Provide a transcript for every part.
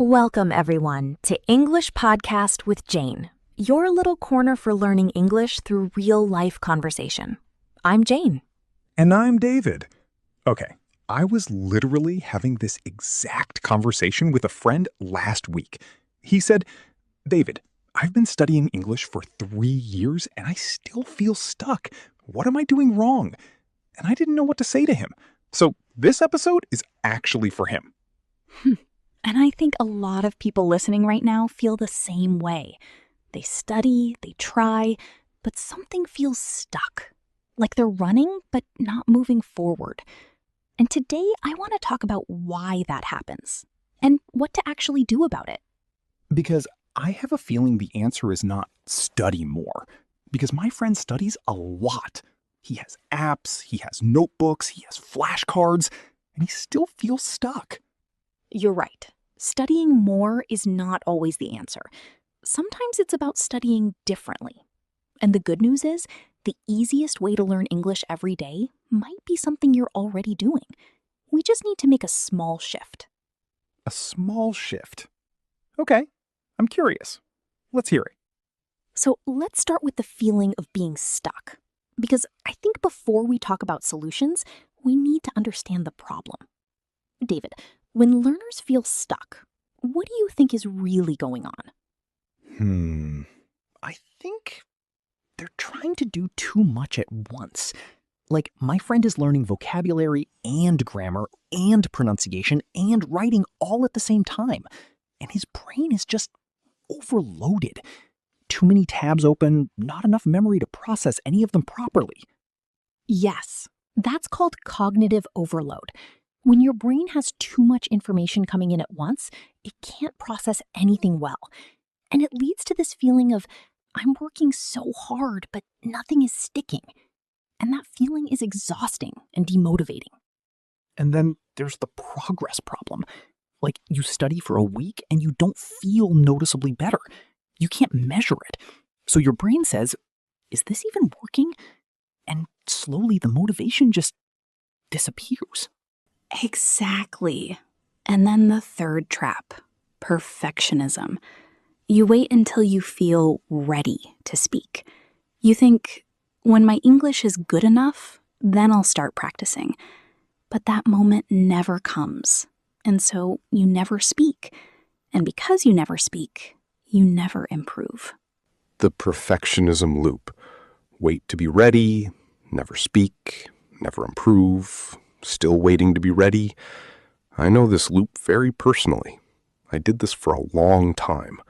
Welcome, everyone, to English Podcast with Jane, your little corner for learning English through real-life conversation. I'm Jane. And I'm David. Okay, I was literally having this exact conversation with a friend last week. He said, David, I've been studying English for 3 years and I still feel stuck. What am I doing wrong? And I didn't know what to say to him. So this episode is actually for him. And I think a lot of people listening right now feel the same way. They study, they try, but something feels stuck. Like they're running, but not moving forward. And today I want to talk about why that happens and what to actually do about it. Because I have a feeling the answer is not study more. Because my friend studies a lot. He has apps, he has notebooks, he has flashcards, and he still feels stuck. You're right. Studying more is not always the answer. Sometimes it's about studying differently. And the good news is, the easiest way to learn English every day might be something you're already doing. We just need to make a small shift. A small shift? Okay, I'm curious. Let's hear it. So let's start with the feeling of being stuck. Because I think before we talk about solutions, we need to understand the problem. David, when learners feel stuck, what do you think is really going on? I think they're trying to do too much at once. Like, my friend is learning vocabulary and grammar and pronunciation and writing all at the same time. And his brain is just overloaded. Too many tabs open, not enough memory to process any of them properly. Yes, that's called cognitive overload. When your brain has too much information coming in at once, it can't process anything well. And it leads to this feeling of, I'm working so hard, but nothing is sticking. And that feeling is exhausting and demotivating. And then there's the progress problem. Like, you study for a week and you don't feel noticeably better. You can't measure it. So your brain says, is this even working? And slowly the motivation just disappears. Exactly. And then the third trap, perfectionism. You wait until you feel ready to speak. You think, when my English is good enough, then I'll start practicing. But that moment never comes. And so you never speak. And because you never speak, you never improve. The perfectionism loop. Wait to be ready, never speak, never improve, still waiting to be ready. I know this loop very personally. I did this for a long time.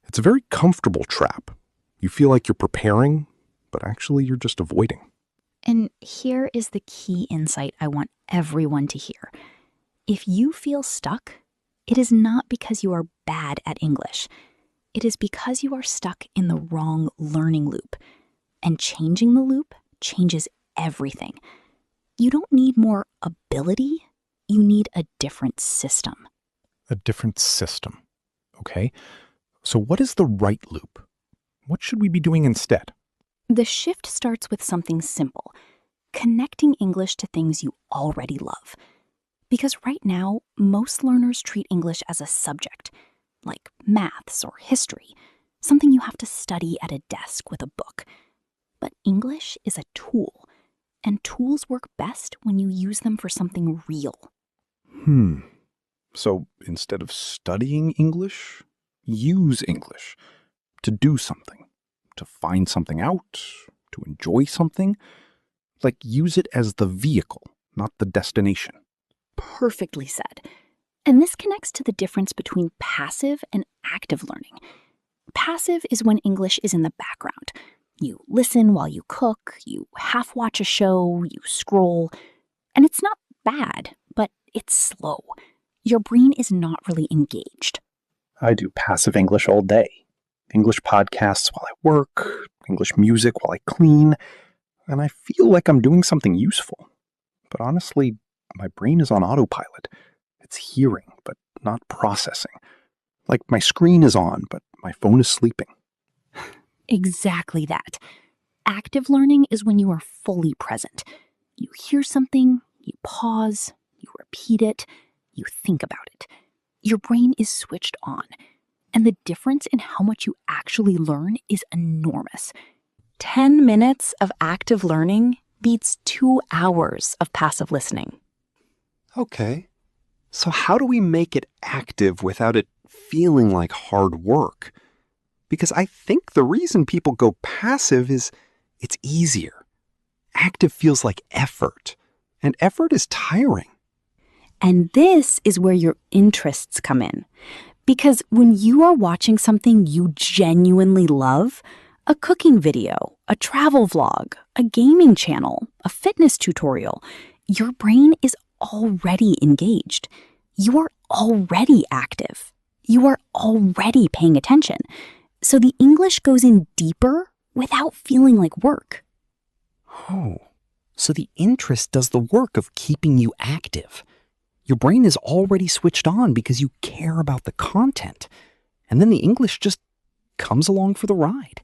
It's a very comfortable trap. You feel like you're preparing, but actually you're just avoiding. And here is the key insight I want everyone to hear. If you feel stuck, it is not because you are bad at English. It is because you are stuck in the wrong learning loop. And changing the loop changes everything. You don't need more ability, you need a different system. A different system. Okay, so what is the right loop? What should we be doing instead? The shift starts with something simple, connecting English to things you already love. Because right now, most learners treat English as a subject, like maths or history, something you have to study at a desk with a book. But English is a tool, and tools work best when you use them for something real. So instead of studying English, use English to do something, to find something out, to enjoy something. Like, use it as the vehicle, not the destination. Perfectly said. And this connects to the difference between passive and active learning. Passive is when English is in the background. You listen while you cook, you half watch a show, you scroll. And it's not bad, but it's slow. Your brain is not really engaged. I do passive English all day. English podcasts while I work, English music while I clean, and I feel like I'm doing something useful. But honestly, my brain is on autopilot. It's hearing, but not processing. Like, my screen is on, but my phone is sleeping. Exactly that. Active learning is when you are fully present. You hear something, you pause, you repeat it, you think about it. Your brain is switched on, and the difference in how much you actually learn is enormous. 10 minutes of active learning beats 2 hours of passive listening. Okay. So how do we make it active without it feeling like hard work? Because I think the reason people go passive is it's easier. Active feels like effort, and effort is tiring. And this is where your interests come in. Because when you are watching something you genuinely love, a cooking video, a travel vlog, a gaming channel, a fitness tutorial, your brain is already engaged. You are already active. You are already paying attention. So the English goes in deeper without feeling like work. Oh, so the interest does the work of keeping you active. Your brain is already switched on because you care about the content. And then the English just comes along for the ride.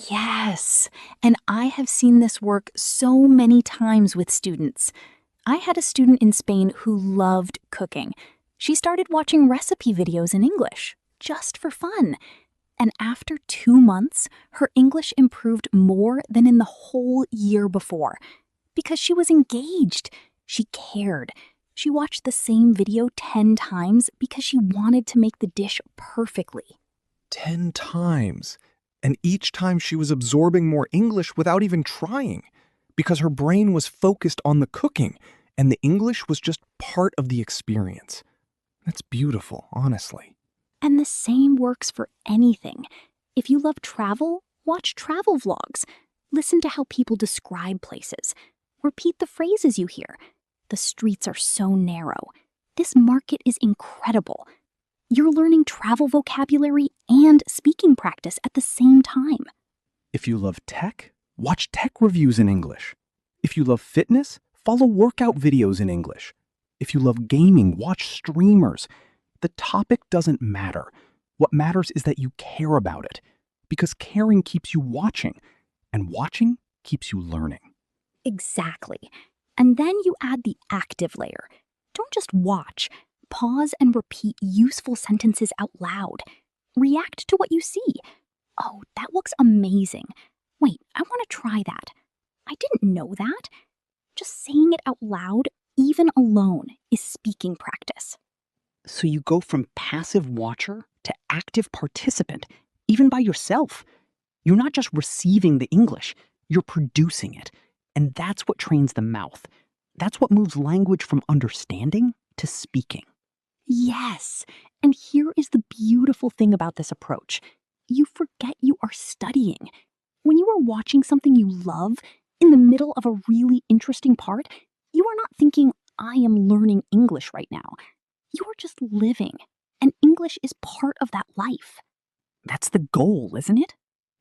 Yes, and I have seen this work so many times with students. I had a student in Spain who loved cooking. She started watching recipe videos in English, just for fun. And after 2 months, her English improved more than in the whole year before. Because she was engaged. She cared. She watched the same video 10 times because she wanted to make the dish perfectly. 10 times. And each time she was absorbing more English without even trying, because her brain was focused on the cooking, and the English was just part of the experience. That's beautiful, honestly. And the same works for anything. If you love travel, watch travel vlogs. Listen to how people describe places. Repeat the phrases you hear. The streets are so narrow. This market is incredible. You're learning travel vocabulary and speaking practice at the same time. If you love tech, watch tech reviews in English. If you love fitness, follow workout videos in English. If you love gaming, watch streamers. The topic doesn't matter. What matters is that you care about it, because caring keeps you watching, and watching keeps you learning. Exactly. And then you add the active layer. Don't just watch. Pause and repeat useful sentences out loud. React to what you see. Oh, that looks amazing. Wait, I want to try that. I didn't know that. Just saying it out loud, even alone, is speaking practice. So you go from passive watcher to active participant, even by yourself. You're not just receiving the English, you're producing it. And that's what trains the mouth. That's what moves language from understanding to speaking. Yes, and here is the beautiful thing about this approach. You forget you are studying. When you are watching something you love, in the middle of a really interesting part, you are not thinking, I am learning English right now. You are just living, and English is part of that life. That's the goal, isn't it?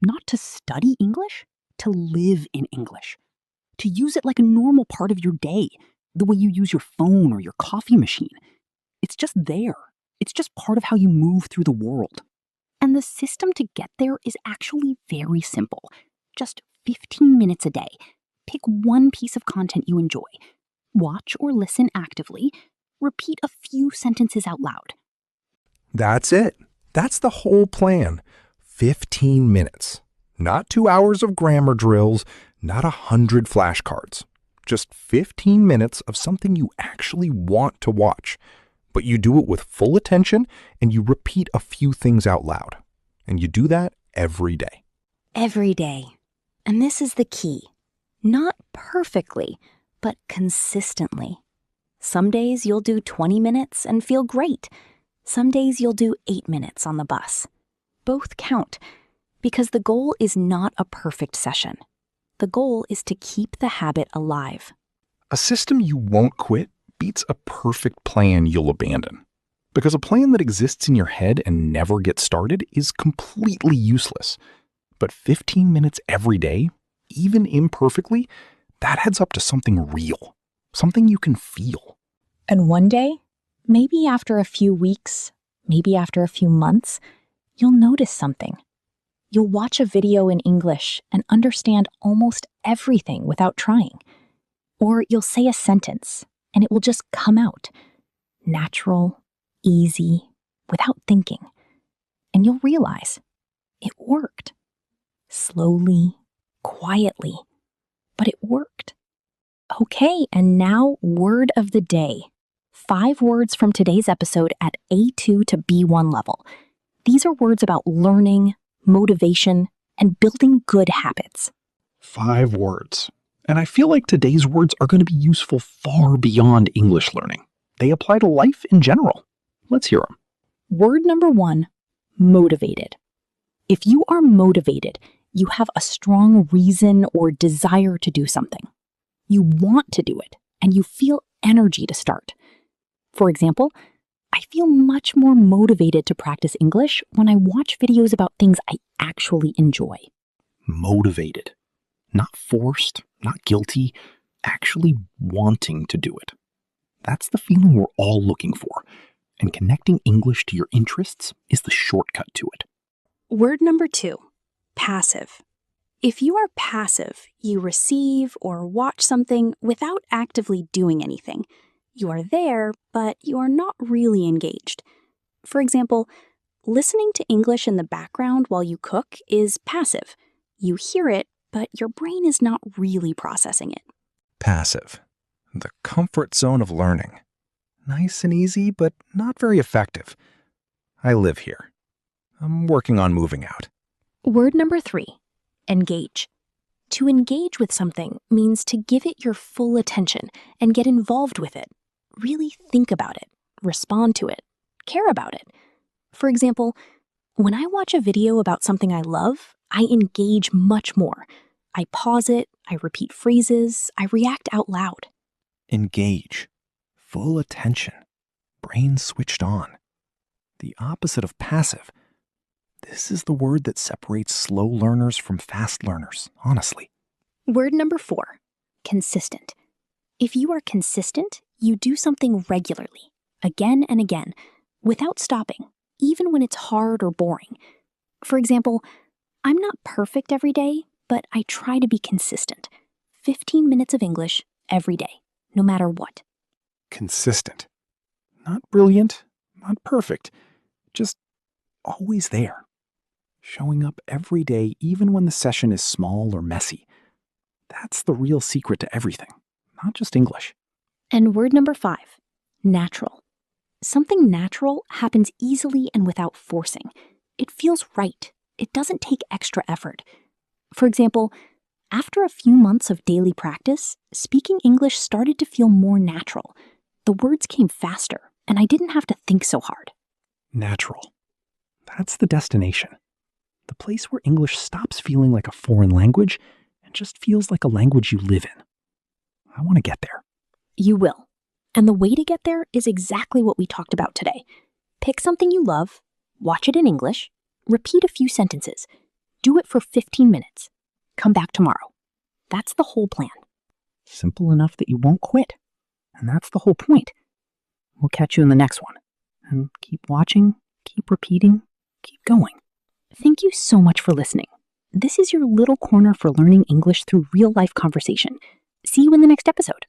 Not to study English, to live in English. To use it like a normal part of your day, the way you use your phone or your coffee machine. It's just there. It's just part of how you move through the world. And the system to get there is actually very simple. Just 15 minutes a day. Pick one piece of content you enjoy. Watch or listen actively. Repeat a few sentences out loud. That's it. That's the whole plan. 15 minutes. Not 2 hours of grammar drills, not 100 flashcards. Just 15 minutes of something you actually want to watch. But you do it with full attention and you repeat a few things out loud. And you do that every day. Every day. And this is the key. Not perfectly, but consistently. Some days you'll do 20 minutes and feel great. Some days you'll do 8 minutes on the bus. Both count, because the goal is not a perfect session. The goal is to keep the habit alive. A system you won't quit beats a perfect plan you'll abandon. Because a plan that exists in your head and never gets started is completely useless. But 15 minutes every day, even imperfectly, that adds up to something real, something you can feel. And one day, maybe after a few weeks, maybe after a few months, you'll notice something. You'll watch a video in English and understand almost everything without trying. Or you'll say a sentence and it will just come out. Natural, easy, without thinking. And you'll realize it worked. Slowly, quietly, but it worked. Okay, and now word of the day. 5 words from today's episode at A2 to B1 level. These are words about learning, motivation, and building good habits. 5 words. And I feel like today's words are going to be useful far beyond English learning. They apply to life in general. Let's hear them. Word number 1, motivated. If you are motivated, you have a strong reason or desire to do something. You want to do it, and you feel energy to start. For example, I feel much more motivated to practice English when I watch videos about things I actually enjoy. Motivated. Not forced, not guilty, actually wanting to do it. That's the feeling we're all looking for, and connecting English to your interests is the shortcut to it. Word number 2, passive. If you are passive, you receive or watch something without actively doing anything. You are there, but you are not really engaged. For example, listening to English in the background while you cook is passive. You hear it, but your brain is not really processing it. Passive. The comfort zone of learning. Nice and easy, but not very effective. I live here. I'm working on moving out. Word number 3, engage. To engage with something means to give it your full attention and get involved with it. Really think about it, respond to it, care about it. For example, when I watch a video about something I love, I engage much more. I pause it, I repeat phrases, I react out loud. Engage. Full attention. Brain switched on. The opposite of passive. This is the word that separates slow learners from fast learners, honestly. Word number 4, consistent. If you are consistent, you do something regularly, again and again, without stopping, even when it's hard or boring. For example, I'm not perfect every day, but I try to be consistent. 15 minutes of English every day, no matter what. Consistent. Not brilliant, not perfect, just always there. Showing up every day even when the session is small or messy. That's the real secret to everything, not just English. And word number 5, natural. Something natural happens easily and without forcing. It feels right. It doesn't take extra effort. For example, after a few months of daily practice, speaking English started to feel more natural. The words came faster, and I didn't have to think so hard. Natural. That's the destination. The place where English stops feeling like a foreign language and just feels like a language you live in. I want to get there. You will. And the way to get there is exactly what we talked about today. Pick something you love, watch it in English, repeat a few sentences, do it for 15 minutes, come back tomorrow. That's the whole plan. Simple enough that you won't quit. And that's the whole point. We'll catch you in the next one. And keep watching, keep repeating, keep going. Thank you so much for listening. This is your little corner for learning English through real-life conversation. See you in the next episode.